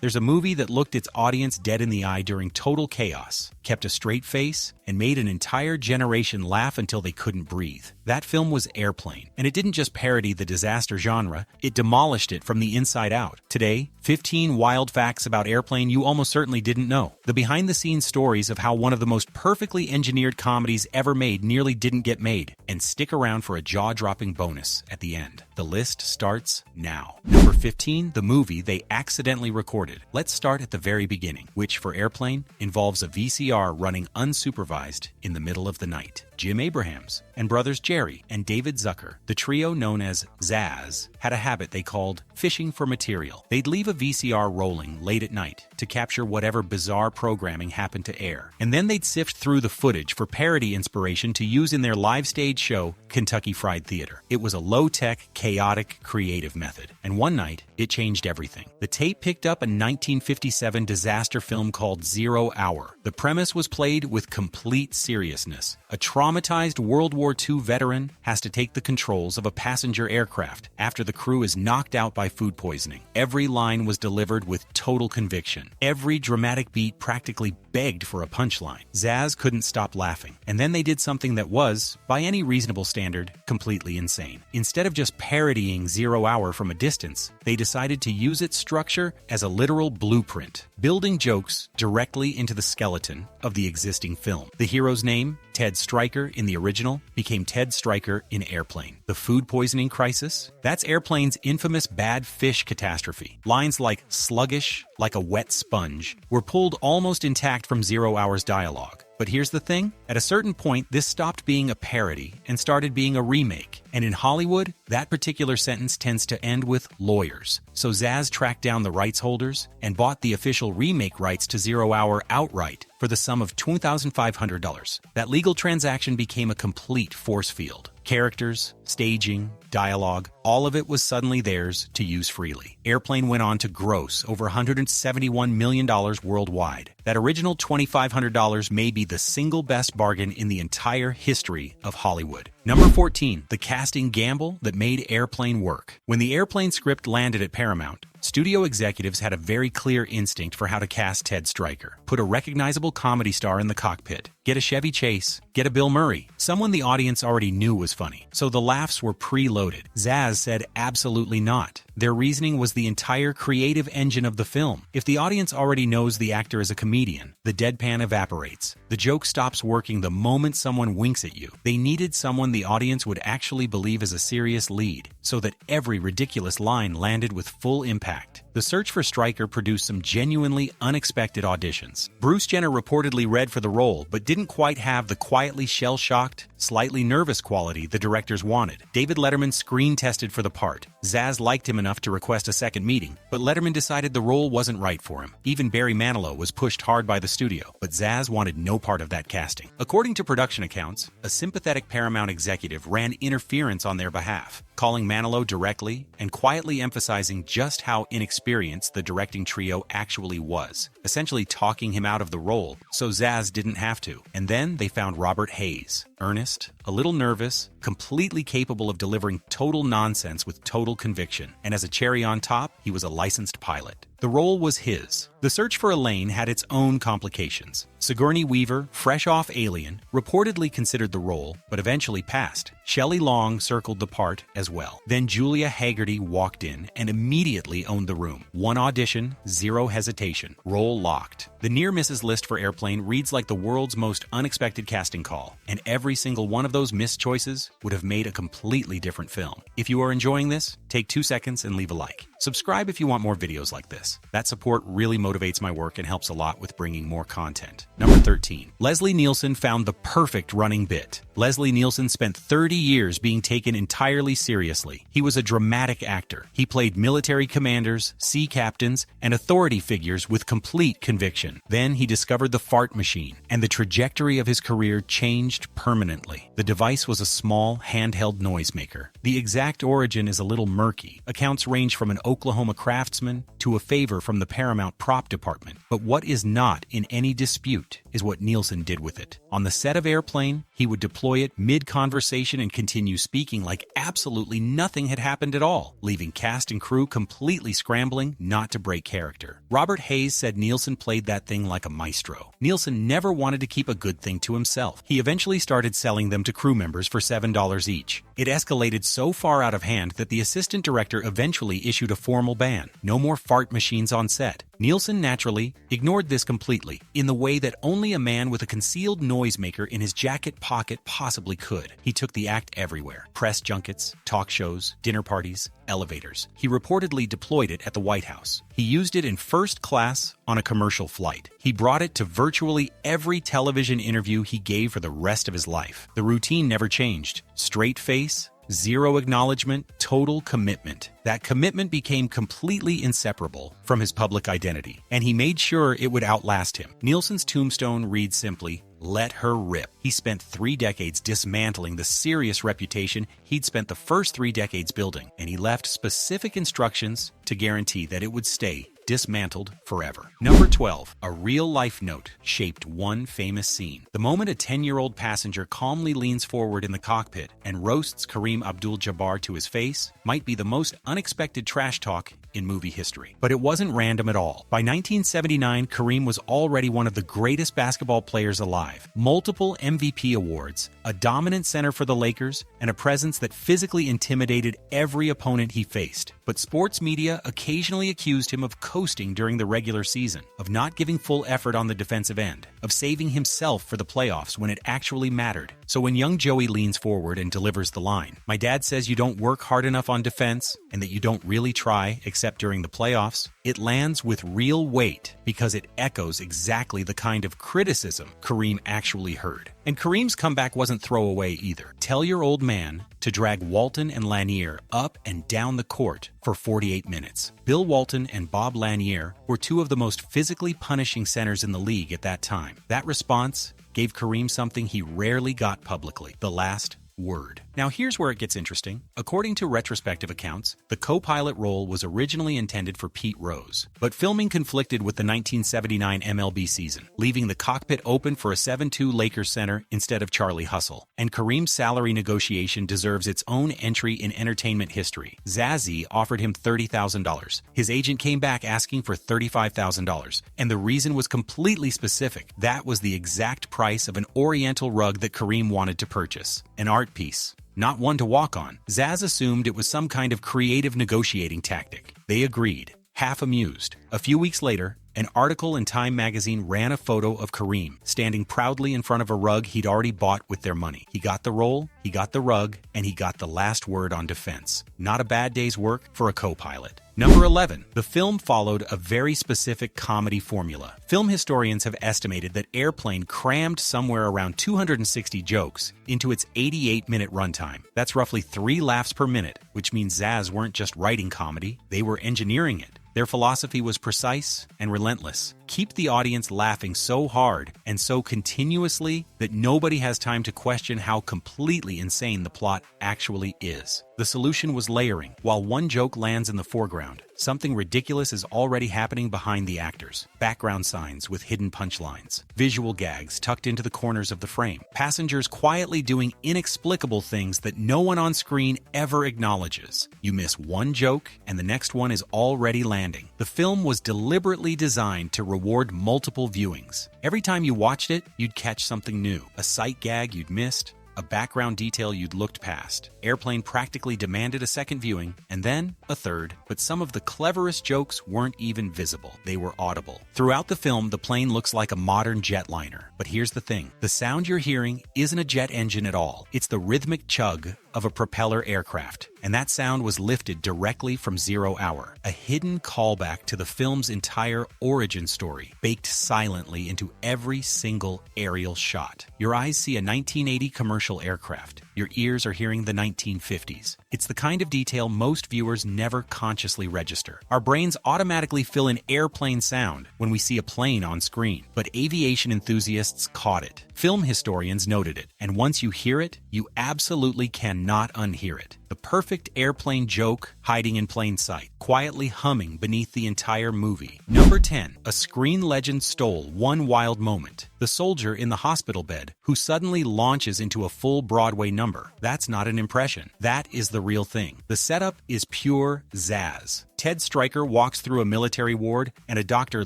There's a movie that looked its audience dead in the eye during total chaos, kept a straight face, and made an entire generation laugh until they couldn't breathe. That film was Airplane, and it didn't just parody the disaster genre, it demolished it from the inside out. Today, 15 wild facts about Airplane you almost certainly didn't know. The behind-the-scenes stories of how one of the most perfectly engineered comedies ever made nearly didn't get made. And stick around for a jaw-dropping bonus at the end. The list starts now. Number 15, the movie they accidentally recorded. Let's start at the very beginning, which for Airplane involves a VCR running unsupervised in the middle of the night. Jim Abrahams and brothers Jerry and David Zucker, the trio known as Zaz, had a habit they called fishing for material. They'd leave a VCR rolling late at night to capture whatever bizarre programming happened to air. And then they'd sift through the footage for parody inspiration to use in their live stage show, Kentucky Fried Theater. It was a low-tech, chaotic, creative method. And one night, it changed everything. The tape picked up a 1957 disaster film called 0 Hour. The premise was played with complete seriousness. A traumatized World War II veteran has to take the controls of a passenger aircraft after the crew is knocked out by food poisoning. Every line was delivered with total conviction. Every dramatic beat practically begged for a punchline. Zaz couldn't stop laughing. And then they did something that was, by any reasonable standard, completely insane. Instead of just parodying 0 Hour from a distance, they decided to use its structure as a literal blueprint, building jokes directly into the skeleton of the existing film. The hero's name, Ted Stryker in the original, became Ted Stryker in Airplane. The food poisoning crisis? That's Airplane's infamous bad fish catastrophe. Lines like sluggish, like a wet sponge, were pulled almost intact from 0 Hour's dialogue. But here's the thing, at a certain point, this stopped being a parody and started being a remake. And in Hollywood, that particular sentence tends to end with lawyers. So Zaz tracked down the rights holders and bought the official remake rights to 0 Hour outright for the sum of $2,500. That legal transaction became a complete force field. Characters, staging, dialogue, all of it was suddenly theirs to use freely. Airplane went on to gross over $171 million worldwide. That original $2,500 may be the single best bargain in the entire history of Hollywood. Number 14, the casting gamble that made Airplane work. When the Airplane script landed at Paramount, studio executives had a very clear instinct for how to cast Ted Stryker. Put a recognizable comedy star in the cockpit. Get a Chevy Chase. Get a Bill Murray. Someone the audience already knew was funny. So the laughs were preloaded. Zaz said absolutely not. Their reasoning was the entire creative engine of the film. If the audience already knows the actor is a comedian, the deadpan evaporates. The joke stops working the moment someone winks at you. They needed someone the audience would actually believe is a serious lead, so that every ridiculous line landed with full impact. The search for Stryker produced some genuinely unexpected auditions. Bruce Jenner reportedly read for the role, but didn't quite have the quietly shell-shocked, slightly nervous quality the directors wanted. David Letterman screen-tested for the part. Zaz liked him enough to request a second meeting, but Letterman decided the role wasn't right for him. Even Barry Manilow was pushed hard by the studio, but Zaz wanted no part of that casting. According to production accounts, a sympathetic Paramount executive ran interference on their behalf, calling Manilow directly and quietly emphasizing just how inexperienced the directing trio actually was, essentially talking him out of the role so Zaz didn't have to. And then they found Robert Hayes, earnest, a little nervous, completely capable of delivering total nonsense with total conviction. And as a cherry on top, he was a licensed pilot. The role was his. The search for Elaine had its own complications. Sigourney Weaver, fresh off Alien, reportedly considered the role, but eventually passed. Shelley Long circled the part as well. Then Julia Haggerty walked in and immediately owned the room. One audition, zero hesitation. Role locked. The near misses list for Airplane reads like the world's most unexpected casting call, and every single one of those missed choices would have made a completely different film. If you are enjoying this, take 2 seconds and leave a like. Subscribe if you want more videos like this. That support really motivates my work and helps a lot with bringing more content. Number 13. Leslie Nielsen found the perfect running bit. Leslie Nielsen spent 30 years being taken entirely seriously. He was a dramatic actor. He played military commanders, sea captains, and authority figures with complete conviction. Then he discovered the fart machine, and the trajectory of his career changed permanently. The device was a small, handheld noisemaker. The exact origin is a little murky. Accounts range from an Oklahoma craftsman to a favor from the Paramount prop department. But what is not in any dispute is what Nielsen did with it. On the set of Airplane, he would deploy it mid-conversation and continue speaking like absolutely nothing had happened at all, leaving cast and crew completely scrambling not to break character. Robert Hayes said Nielsen played that thing like a maestro. Nielsen never wanted to keep a good thing to himself. He eventually started selling them to crew members for $7 each. It escalated so far out of hand that the assistant director eventually issued a formal ban. No more fart machines on set. Nielsen naturally ignored this completely, in the way that only a man with a concealed noisemaker in his jacket pocket possibly could. He took the act everywhere. Press junkets, talk shows, dinner parties, elevators. He reportedly deployed it at the White House. He used it in first class on a commercial flight. He brought it to virtually every television interview he gave for the rest of his life. The routine never changed. Straight face, zero acknowledgement, total commitment. That commitment became completely inseparable from his public identity, and he made sure it would outlast him. Nielsen's tombstone reads simply, "Let her rip." He spent 3 decades dismantling the serious reputation he'd spent the first 3 decades building, and he left specific instructions to guarantee that it would stay dismantled forever. Number 12. A real-life note shaped one famous scene. The moment a 10-year-old passenger calmly leans forward in the cockpit and roasts Kareem Abdul-Jabbar to his face might be the most unexpected trash talk in movie history. But it wasn't random at all. By 1979, Kareem was already one of the greatest basketball players alive. Multiple MVP awards, a dominant center for the Lakers, and a presence that physically intimidated every opponent he faced. But sports media occasionally accused him of coasting during the regular season, of not giving full effort on the defensive end, of saving himself for the playoffs when it actually mattered. So when young Joey leans forward and delivers the line, "My dad says you don't work hard enough on defense and that you don't really try except during the playoffs," it lands with real weight because it echoes exactly the kind of criticism Kareem actually heard. And Kareem's comeback wasn't throwaway either. Tell your old man to drag Walton and Lanier up and down the court for 48 minutes. Bill Walton and Bob Lanier were 2 of the most physically punishing centers in the league at that time. That response gave Kareem something he rarely got publicly: the last word. Now here's where it gets interesting. According to retrospective accounts, the co-pilot role was originally intended for Pete Rose, but filming conflicted with the 1979 MLB season, leaving the cockpit open for a 7-2 Lakers center instead of Charlie Hustle. And Kareem's salary negotiation deserves its own entry in entertainment history. Zazie offered him $30,000. His agent came back asking for $35,000, and the reason was completely specific. That was the exact price of an oriental rug that Kareem wanted to purchase. An art piece, not one to walk on. Zaz assumed it was some kind of creative negotiating tactic. They agreed, half amused. A few weeks later, an article in Time magazine ran a photo of Kareem standing proudly in front of a rug he'd already bought with their money. He got the role, he got the rug, and he got the last word on defense. Not a bad day's work for a co-pilot. Number 11. The film followed a very specific comedy formula. Film historians have estimated that Airplane crammed somewhere around 260 jokes into its 88-minute runtime. That's roughly 3 laughs per minute, which means Zaz weren't just writing comedy, they were engineering it. Their philosophy was precise and relentless. Keep the audience laughing so hard and so continuously that nobody has time to question how completely insane the plot actually is. The solution was layering. While one joke lands in the foreground, something ridiculous is already happening behind the actors. Background signs with hidden punchlines. Visual gags tucked into the corners of the frame. Passengers quietly doing inexplicable things that no one on screen ever acknowledges. You miss one joke and the next one is already landing. The film was deliberately designed to reward multiple viewings. Every time you watched it, you'd catch something new. A sight gag you'd missed, a background detail you'd looked past. Airplane practically demanded a second viewing, and then a third, but some of the cleverest jokes weren't even visible. They were audible. Throughout the film, the plane looks like a modern jetliner. But here's the thing. The sound you're hearing isn't a jet engine at all. It's the rhythmic chug of a propeller aircraft. And that sound was lifted directly from 0 Hour, a hidden callback to the film's entire origin story, baked silently into every single aerial shot. Your eyes see a 1980 commercial aircraft. Your ears are hearing the 1950s. It's the kind of detail most viewers never consciously register. Our brains automatically fill in airplane sound when we see a plane on screen, but aviation enthusiasts caught it. Film historians noted it, and once you hear it, you absolutely cannot unhear it. The perfect airplane joke hiding in plain sight, quietly humming beneath the entire movie. Number 10. A screen legend stole one wild moment. The soldier in the hospital bed who suddenly launches into a full Broadway number. That's not an impression. That is the real thing. The setup is pure zazz. Ted Stryker walks through a military ward, and a doctor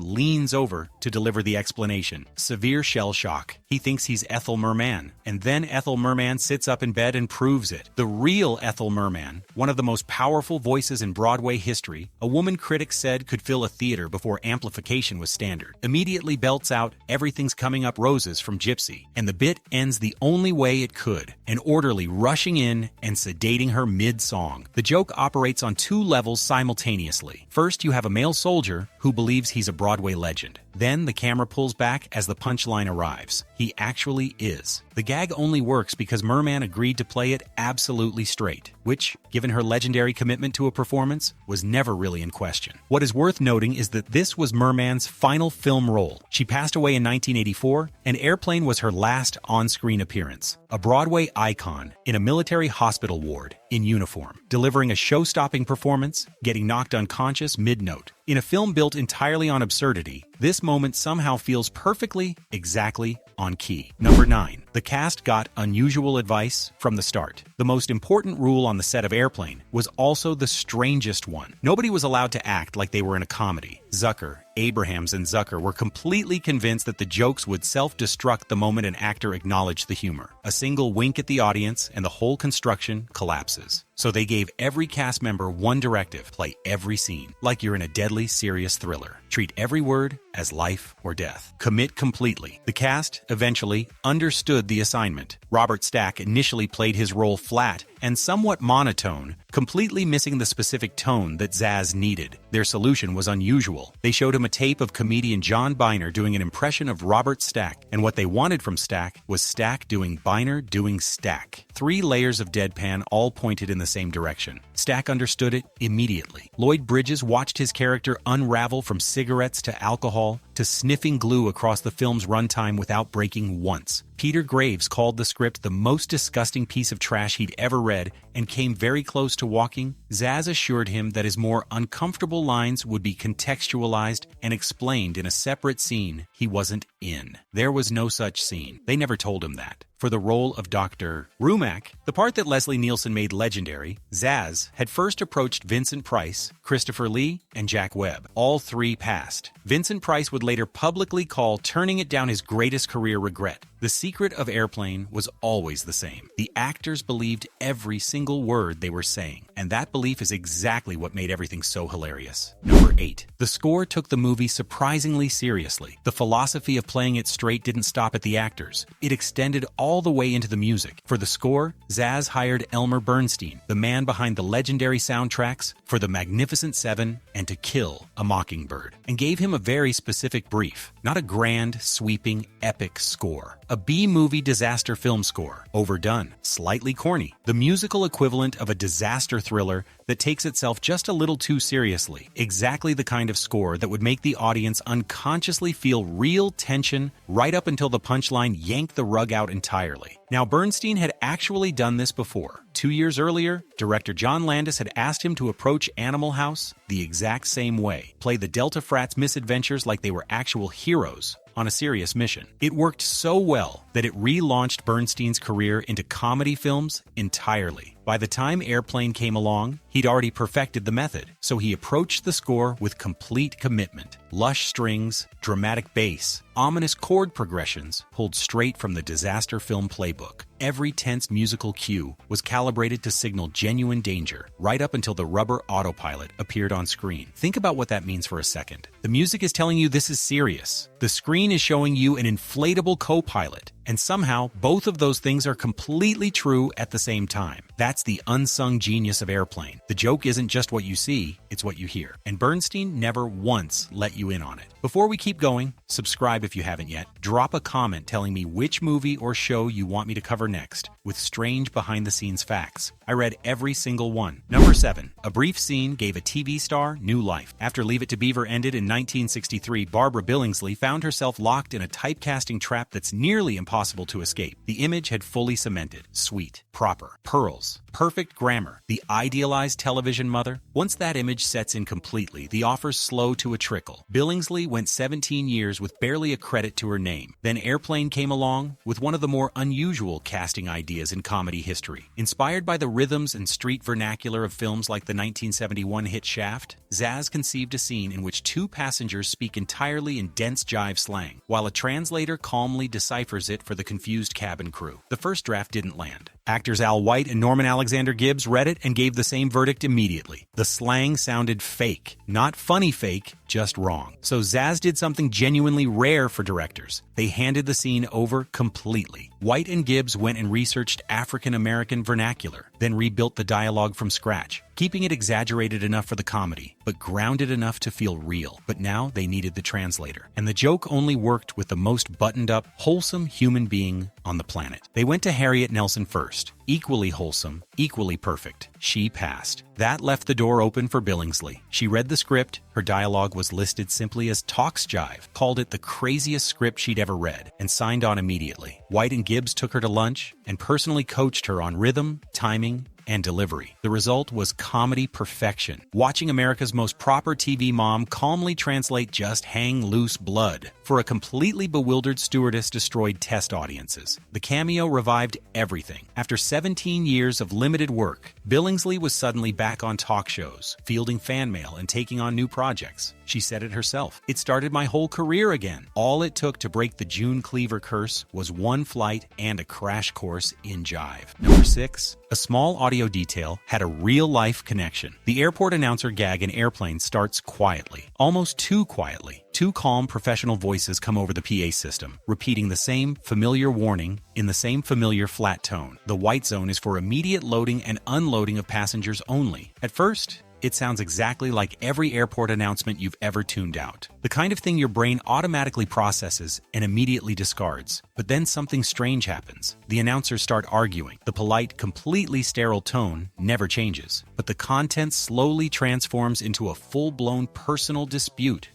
leans over to deliver the explanation. Severe shell shock. He thinks he's Ethel Merman, and then Ethel Merman sits up in bed and proves it. The real Ethel Merman, one of the most powerful voices in Broadway history, a woman critics said could fill a theater before amplification was standard, immediately belts out "Everything's Coming Up Roses" from Gypsy, and the bit ends the only way it could, an orderly rushing in and sedating her mid-song. The joke operates on two levels simultaneously. First, you have a male soldier who believes he's a Broadway legend. Then the camera pulls back as the punchline arrives. He actually is. The gag only works because Merman agreed to play it absolutely straight, which, given her legendary commitment to a performance, was never really in question. What is worth noting is that this was Merman's final film role. She passed away in 1984, and Airplane was her last on-screen appearance. A Broadway icon in a military hospital ward, in uniform, delivering a show-stopping performance, getting knocked unconscious mid-note. In a film built entirely on absurdity, this moment somehow feels perfectly, exactly on key. Number 9. The cast got unusual advice from the start. The most important rule on the set of Airplane was also the strangest one. Nobody was allowed to act like they were in a comedy. Zucker, Abrahams, and Zucker were completely convinced that the jokes would self-destruct the moment an actor acknowledged the humor. A single wink at the audience and the whole construction collapses. So they gave every cast member one directive: play every scene like you're in a deadly serious thriller. Treat every word as life or death. Commit completely. The cast eventually understood the assignment. Robert Stack initially played his role flat and somewhat monotone, completely missing the specific tone that Zaz needed. Their solution was unusual. They showed him a tape of comedian John Byner doing an impression of Robert Stack, and what they wanted from Stack was Stack doing Byner doing Stack. 3 layers of deadpan all pointed in the same direction. Stack understood it immediately. Lloyd Bridges watched his character unravel from cigarettes to alcohol to sniffing glue across the film's runtime without breaking once. Peter Graves called the script the most disgusting piece of trash he'd ever read and came very close to walking. Zaz assured him that his more uncomfortable lines would be contextualized and explained in a separate scene he wasn't in. There was no such scene. They never told him that. For the role of Dr. Rumack, the part that Leslie Nielsen made legendary, Zaz had first approached Vincent Price, Christopher Lee, and Jack Webb. All 3 passed. Vincent Price would later publicly call turning it down his greatest career regret. The secret of Airplane was always the same. The actors believed every single word they were saying, and that belief is exactly what made everything so hilarious. Number 8. The score took the movie surprisingly seriously. The philosophy of playing it straight didn't stop at the actors. It extended all the way into the music. For the score, Zaz hired Elmer Bernstein, the man behind the legendary soundtracks for The Magnificent Seven and To Kill a Mockingbird, and gave him a very specific brief. Not a grand, sweeping, epic score. A B-movie disaster film score. Overdone. Slightly corny. The musical equivalent of a disaster thriller that takes itself just a little too seriously. Exactly the kind of score that would make the audience unconsciously feel real tension right up until the punchline yanked the rug out entirely. Now, Bernstein had actually done this before. 2 years earlier, director John Landis had asked him to approach Animal House the exact same way. Play the Delta Frats' misadventures like they were actual heroes on a serious mission. It worked so well that it relaunched Bernstein's career into comedy films entirely. By the time Airplane came along, he'd already perfected the method, so he approached the score with complete commitment. Lush strings, dramatic bass, ominous chord progressions pulled straight from the disaster film playbook. Every tense musical cue was calibrated to signal genuine danger, right up until the rubber autopilot appeared on screen. Think about what that means for a second. The music is telling you this is serious. The screen is showing you an inflatable co-pilot. And somehow, both of those things are completely true at the same time. That's the unsung genius of Airplane. The joke isn't just what you see, it's what you hear. And Bernstein never once let you in on it. Before we keep going, subscribe if you haven't yet. Drop a comment telling me which movie or show you want me to cover next, with strange behind-the-scenes facts. I read every single one. Number 7. A brief scene gave a TV star new life. After Leave It to Beaver ended in 1963, Barbara Billingsley found herself locked in a typecasting trap that's nearly impossible to escape. The image had fully cemented. Sweet, proper, pearls, perfect grammar, the idealized television mother. Once that image sets in completely, the offers slow to a trickle. Billingsley went 17 years with barely a credit to her name. Then Airplane came along with one of the more unusual casting ideas in comedy history. Inspired by the rhythms and street vernacular of films like the 1971 hit Shaft, Zaz conceived a scene in which two passengers speak entirely in dense jive slang, while a translator calmly deciphers it for the confused cabin crew. The first draft didn't land. Actors Al White and Norman Alexander Gibbs read it and gave the same verdict immediately. The slang sounded fake. Not funny fake, just wrong. So Zaz did something genuinely rare for directors. They handed the scene over completely. White and Gibbs went and researched African-American vernacular, then rebuilt the dialogue from scratch, keeping it exaggerated enough for the comedy, but grounded enough to feel real. But now they needed the translator. And the joke only worked with the most buttoned-up, wholesome human being on the planet. They went to Harriet Nelson first. Equally wholesome, equally perfect. She passed. That left the door open for Billingsley. She read the script. Her dialogue was listed simply as Talks Jive, called it the craziest script she'd ever read, and signed on immediately. White and Gibbs took her to lunch and personally coached her on rhythm, timing, and delivery. The result was comedy perfection. Watching America's most proper TV mom calmly translate just hang loose blood for a completely bewildered stewardess destroyed test audiences. The cameo revived everything. After 17 years of limited work, Billingsley was suddenly back on talk shows, fielding fan mail and taking on new projects. She said it herself. It started my whole career again. All it took to break the June Cleaver curse was one flight and a crash course in jive. Number 6. A small audio detail had a real-life connection. The airport announcer gag in Airplane starts quietly, almost too quietly. Two calm professional voices come over the PA system, repeating the same familiar warning in the same familiar flat tone. The white zone is for immediate loading and unloading of passengers only. At first, it sounds exactly like every airport announcement you've ever tuned out. The kind of thing your brain automatically processes and immediately discards. But then something strange happens. The announcers start arguing. The polite, completely sterile tone never changes. But the content slowly transforms into a full-blown personal dispute.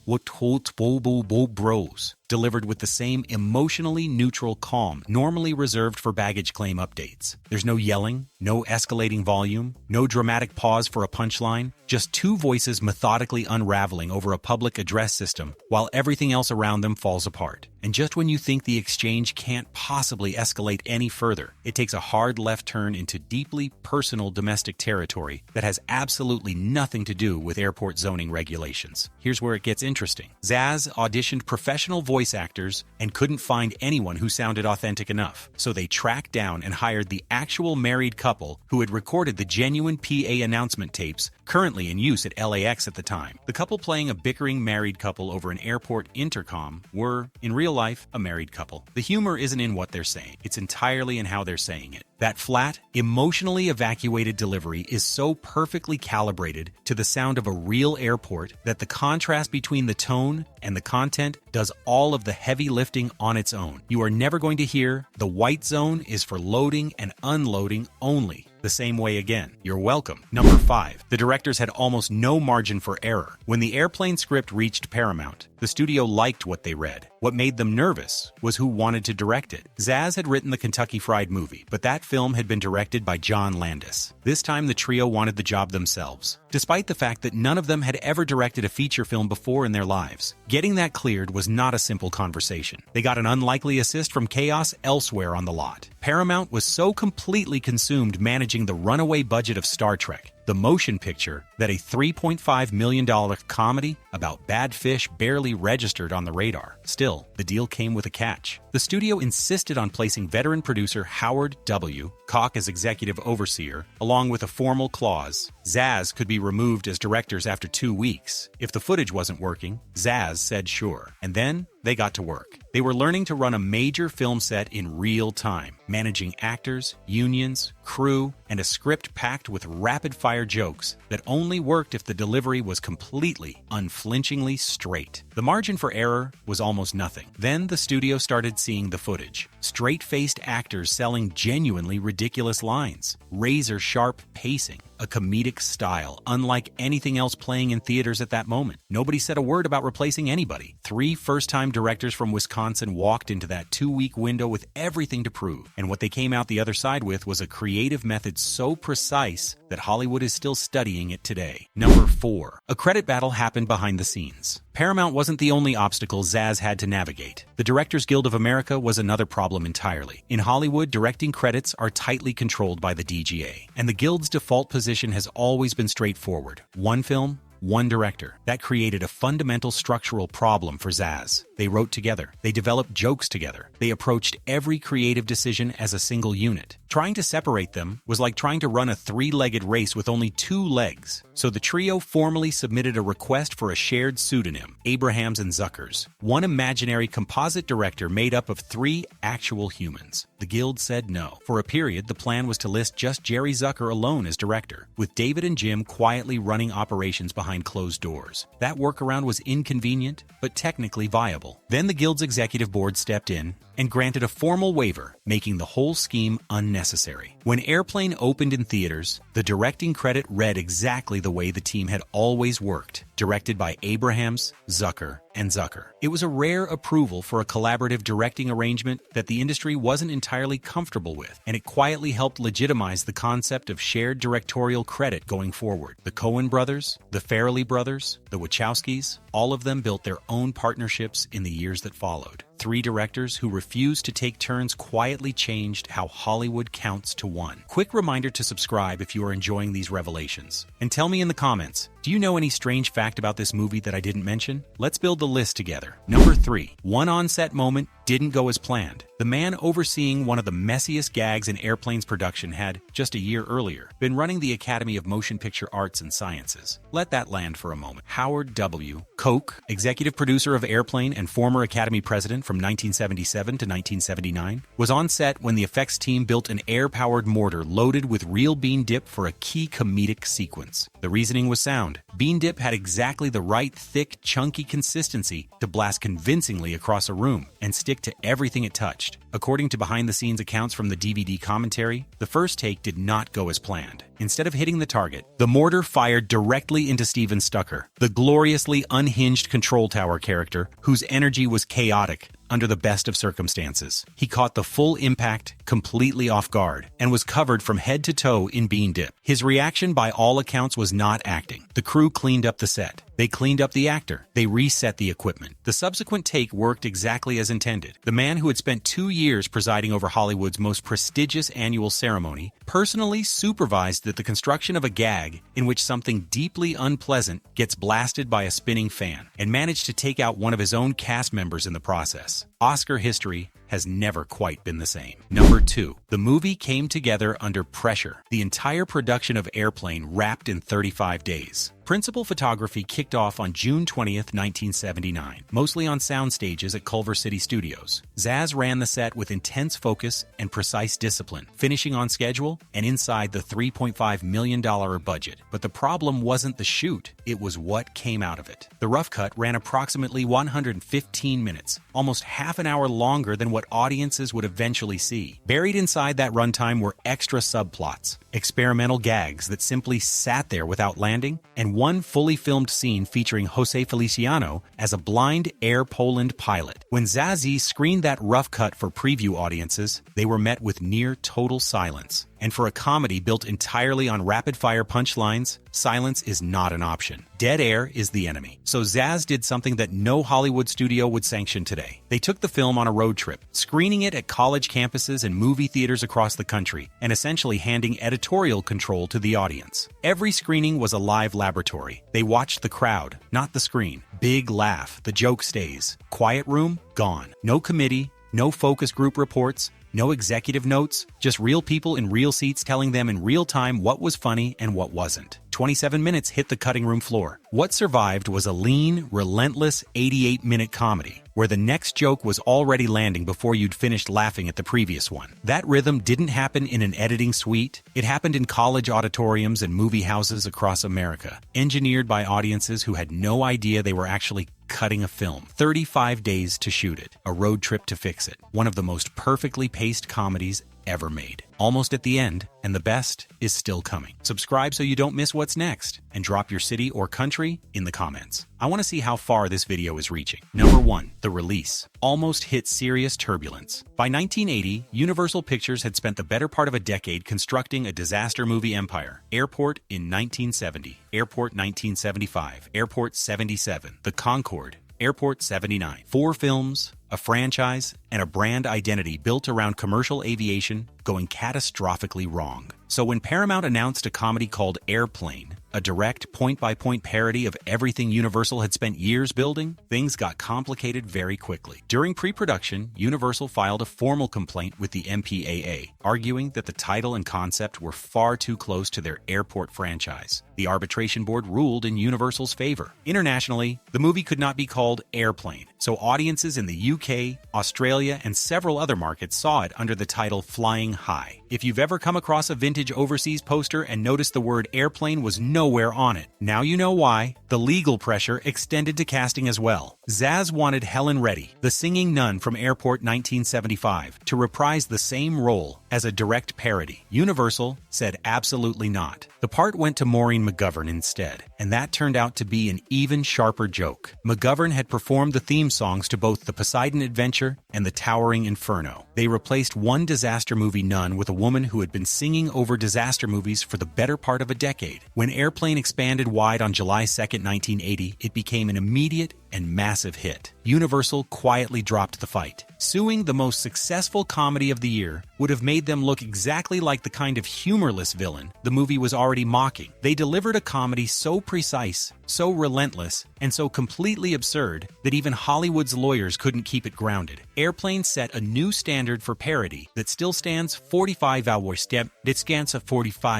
Bros. Delivered with the same emotionally neutral calm normally reserved for baggage claim updates. There's no yelling, no escalating volume, no dramatic pause for a punchline, just two voices methodically unraveling over a public address system while everything else around them falls apart. And just when you think the exchange can't possibly escalate any further, it takes a hard left turn into deeply personal domestic territory that has absolutely nothing to do with airport zoning regulations. Here's where it gets interesting. Zaz auditioned professional voice actors and couldn't find anyone who sounded authentic enough. So they tracked down and hired the actual married couple who had recorded the genuine PA announcement tapes currently in use at LAX at the time. The couple playing a bickering married couple over an airport intercom were, in real life, a married couple. The humor isn't in what they're saying. It's entirely in how they're saying it. That flat, emotionally evacuated delivery is so perfectly calibrated to the sound of a real airport that the contrast between the tone and the content does all of the heavy lifting on its own. You are never going to hear the white zone is for loading and unloading only the same way again. You're welcome. Number 5. The directors had almost no margin for error. When the Airplane script reached Paramount, the studio liked what they read. What made them nervous was who wanted to direct it. Zaz had written the Kentucky Fried Movie, but that film had been directed by John Landis. This time the trio wanted the job themselves, despite the fact that none of them had ever directed a feature film before in their lives. Getting that cleared was not a simple conversation. They got an unlikely assist from chaos elsewhere on the lot. Paramount was so completely consumed managing the runaway budget of Star Trek, the motion picture, that a $3.5 million comedy about bad fish barely registered on the radar. Still, the deal came with a catch. The studio insisted on placing veteran producer Howard W. Koch as executive overseer, along with a formal clause. Zaz could be removed as directors after 2 weeks. If the footage wasn't working, Zaz said sure. And then they got to work. They were learning to run a major film set in real time, managing actors, unions, crew, and a script packed with rapid-fire jokes that only worked if the delivery was completely, unflinchingly straight. The margin for error was almost nothing. Then the studio started seeing the footage. Straight-faced actors selling genuinely ridiculous lines, razor-sharp pacing, a comedic style unlike anything else playing in theaters at that moment. Nobody said a word about replacing anybody. 3 first-time directors from Wisconsin walked into that 2-week window with everything to prove, and what they came out the other side with was a creative method so precise that Hollywood is still studying it today. Number 4. A credit battle happened behind the scenes. Paramount wasn't the only obstacle Zaz had to navigate. The Directors Guild of America was another problem entirely. In Hollywood, directing credits are tightly controlled by the DGA, and the Guild's default position has always been straightforward. One film, one director. That created a fundamental structural problem for Zaz. They wrote together. They developed jokes together. They approached every creative decision as a single unit. Trying to separate them was like trying to run a 3-legged race with only 2 legs. So the trio formally submitted a request for a shared pseudonym, Abrahams and Zuckers, one imaginary composite director made up of 3 actual humans. The Guild said no. For a period, the plan was to list just Jerry Zucker alone as director, with David and Jim quietly running operations behind closed doors. That workaround was inconvenient, but technically viable. Then the Guild's executive board stepped in and granted a formal waiver, making the whole scheme unnecessary. When Airplane opened in theaters, the directing credit read exactly the way the team had always worked, directed by Abrahams, Zucker, and Zucker. It was a rare approval for a collaborative directing arrangement that the industry wasn't entirely comfortable with, and it quietly helped legitimize the concept of shared directorial credit going forward. The Coen brothers, the Farrelly brothers, the Wachowskis, all of them built their own partnerships in the years that followed. 3 directors who refused to take turns quietly changed how Hollywood counts to 1. Quick reminder to subscribe if you are enjoying these revelations. And tell me in the comments, do you know any strange fact about this movie that I didn't mention? Let's build the list together. Number 3. One on-set moment didn't go as planned. The man overseeing one of the messiest gags in Airplane's production had, just a year earlier, been running the Academy of Motion Picture Arts and Sciences. Let that land for a moment. Howard W. Koch, executive producer of Airplane and former Academy president from 1977 to 1979, was on set when the effects team built an air-powered mortar loaded with real bean dip for a key comedic sequence. The reasoning was sound. Bean dip had exactly the right thick, chunky consistency to blast convincingly across a room and stick to everything it touched. According to behind-the-scenes accounts from the DVD commentary, the first take did not go as planned. Instead of hitting the target, the mortar fired directly into Steven Stucker, the gloriously unhinged control tower character whose energy was chaotic under the best of circumstances. He caught the full impact completely off guard and was covered from head to toe in bean dip. His reaction by all accounts was not acting. The crew cleaned up the set. They cleaned up the actor. They reset the equipment. The subsequent take worked exactly as intended. The man who had spent 2 years presiding over Hollywood's most prestigious annual ceremony personally supervised the construction of a gag in which something deeply unpleasant gets blasted by a spinning fan and managed to take out one of his own cast members in the process. Oscar history has never quite been the same. Number 2. The movie came together under pressure. The entire production of Airplane wrapped in 35 days. Principal photography kicked off on June 20th, 1979, mostly on sound stages at Culver City Studios. Zaz ran the set with intense focus and precise discipline, finishing on schedule and inside the $3.5 million budget. But the problem wasn't the shoot, it was what came out of it. The rough cut ran approximately 115 minutes, almost half an hour longer than what audiences would eventually see. Buried inside that runtime were extra subplots, experimental gags that simply sat there without landing, and one fully filmed scene featuring Jose Feliciano as a blind Air Poland pilot. When Zazie screened that rough cut for preview audiences, they were met with near total silence. And for a comedy built entirely on rapid-fire punchlines, silence is not an option. Dead air is the enemy. So Zaz did something that no Hollywood studio would sanction today. They took the film on a road trip, screening it at college campuses and movie theaters across the country, and essentially handing editorial control to the audience. Every screening was a live laboratory. They watched the crowd, not the screen. Big laugh, the joke stays. Quiet room, gone. No committee, no focus group reports, no executive notes, just real people in real seats telling them in real time what was funny and what wasn't. 27 minutes hit the cutting room floor. What survived was a lean, relentless 88-minute comedy, where the next joke was already landing before you'd finished laughing at the previous one. That rhythm didn't happen in an editing suite. It happened in college auditoriums and movie houses across America, engineered by audiences who had no idea they were actually cutting a film. 35 days to shoot it, a road trip to fix it. One of the most perfectly paced comedies ever made. Almost at the end, and the best is still coming. Subscribe so you don't miss what's next, and drop your city or country in the comments. I want to see how far this video is reaching. Number 1. The release. Almost hit serious turbulence. By 1980, Universal Pictures had spent the better part of a decade constructing a disaster movie empire. Airport in 1970, Airport 1975, Airport 77, The Concorde, Airport 79. 4 films, a franchise, and a brand identity built around commercial aviation going catastrophically wrong. So when Paramount announced a comedy called Airplane, a direct point-by-point parody of everything Universal had spent years building, things got complicated very quickly. During pre-production, Universal filed a formal complaint with the MPAA, arguing that the title and concept were far too close to their airport franchise. The arbitration board ruled in Universal's favor. Internationally, the movie could not be called Airplane, so audiences in the UK, Australia, and several other markets saw it under the title Flying High. If you've ever come across a vintage overseas poster and noticed the word airplane was nowhere on it, now you know why. The legal pressure extended to casting as well. Zaz wanted Helen Reddy, the singing nun from Airport 1975, to reprise the same role as a direct parody. Universal said absolutely not. The part went to Maureen McGovern instead, and that turned out to be an even sharper joke. McGovern had performed the theme songs to both The Poseidon Adventure and The Towering Inferno. They replaced one disaster movie nun with a woman who had been singing over disaster movies for the better part of a decade. When Airplane expanded wide on July 2nd, 1980, it became an immediate and massive hit. Universal quietly dropped the fight. Suing the most successful comedy of the year would have made them look exactly like the kind of humorless villain the movie was already mocking. They delivered a comedy so precise, so relentless, and so completely absurd that even Hollywood's lawyers couldn't keep it grounded. Airplane set a new standard for parody that still stands 45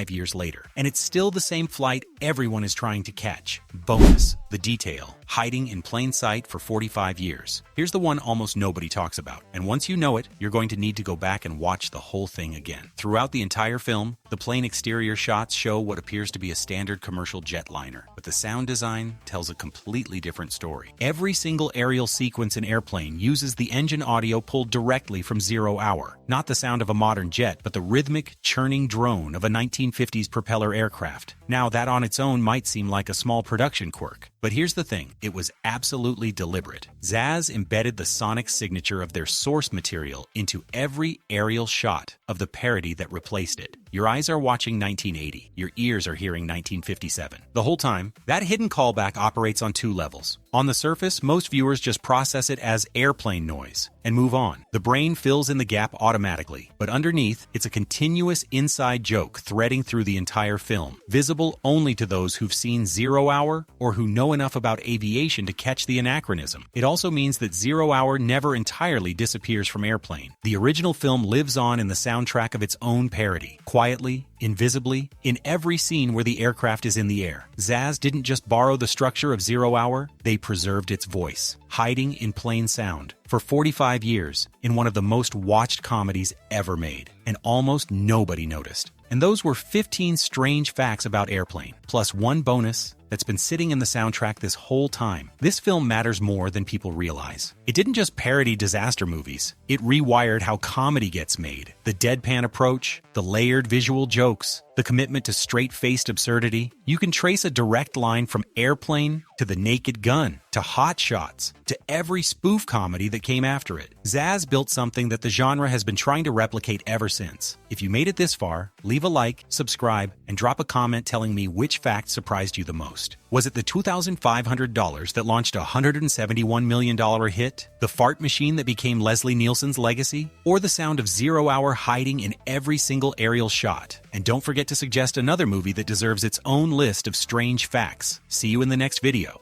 years later. And it's still the same flight everyone is trying to catch. Bonus, the detail, hiding in plain sight for 45 years. Here's the one almost nobody talks about, and once you know it, you're going to need to go back and watch the whole thing again. Throughout the entire film, the plane exterior shots show what appears to be a standard commercial jetliner, but the sound design tells a completely different story. Every single aerial sequence in Airplane uses the engine audio pulled directly from 0 Hour. Not the sound of a modern jet, but the rhythmic, churning drone of a 1950s propeller aircraft. Now, that on its own might seem like a small production quirk, but here's the thing, it was absolutely deliberate. Zaz embedded the sonic signature of their source material into every aerial shot of the parody that replaced it. Your eyes are watching 1980, your ears are hearing 1957. The whole time, that hidden callback operates on 2 levels. On the surface, most viewers just process it as airplane noise and move on. The brain fills in the gap automatically, but underneath, it's a continuous inside joke threading through the entire film, visible only to those who've seen 0 Hour or who know enough about aviation to catch the anachronism. It also means that 0 Hour never entirely disappears from Airplane. The original film lives on in the soundtrack of its own parody, quietly, invisibly, in every scene where the aircraft is in the air. Zaz didn't just borrow the structure of 0 Hour, they preserved its voice, hiding in plain sound. For 45 years, in one of the most watched comedies ever made, and almost nobody noticed. And those were 15 strange facts about Airplane, plus one bonus that's been sitting in the soundtrack this whole time. This film matters more than people realize. It didn't just parody disaster movies, it rewired how comedy gets made. The deadpan approach, the layered visual jokes, the commitment to straight-faced absurdity. You can trace a direct line from Airplane to The Naked Gun, to Hot Shots, to every spoof comedy that came after it. Zaz built something that the genre has been trying to replicate ever since. If you made it this far, leave a like, subscribe, and drop a comment telling me which fact surprised you the most. Was it the $2,500 that launched a $171 million hit? The fart machine that became Leslie Nielsen's legacy? Or the sound of 0 Hour hiding in every single aerial shot? And don't forget to suggest another movie that deserves its own list of strange facts. See you in the next video.